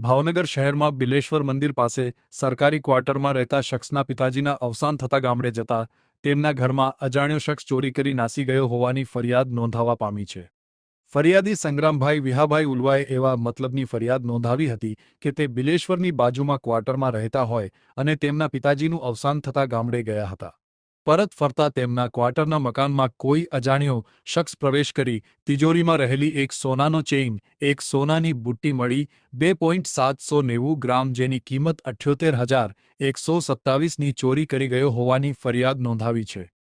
ભાવનગર શહેરમાં બિલેશ્વર મંદિર પાસે સરકારી ક્વાર્ટરમાં રહેતા શખ્સના પિતાજીના અવસાન થતા ગામડે જતા તેમના ઘરમાં અજાણ્યો શખ્સ ચોરી કરી નાસી ગયો હોવાની ફરિયાદ નોંધાવા પામી છે। ફરિયાદી સંગ્રામભાઈ વિહાભાઈ ઉલવાએ એવા મતલબની ફરિયાદ નોંધાવી હતી કે તે બિલેશ્વરની બાજુમાં ક્વાર્ટરમાં રહેતા હોય અને તેમના પિતાજીનું અવસાન થતા ગામડે ગયા હતા। પરત ફરતા તેમના ક્વાર્ટરના મકાનમાં કોઈ અજાણ્યો શખ્સ પ્રવેશ કરી તિજોરીમાં રહેલી એક સોનાનો ચેઇન, એક સોનાની બુટ્ટી મળી 2.790 ગ્રામ જેની કિંમત 78,127ની ચોરી કરી ગયો હોવાની ફરિયાદ નોંધાવી છે।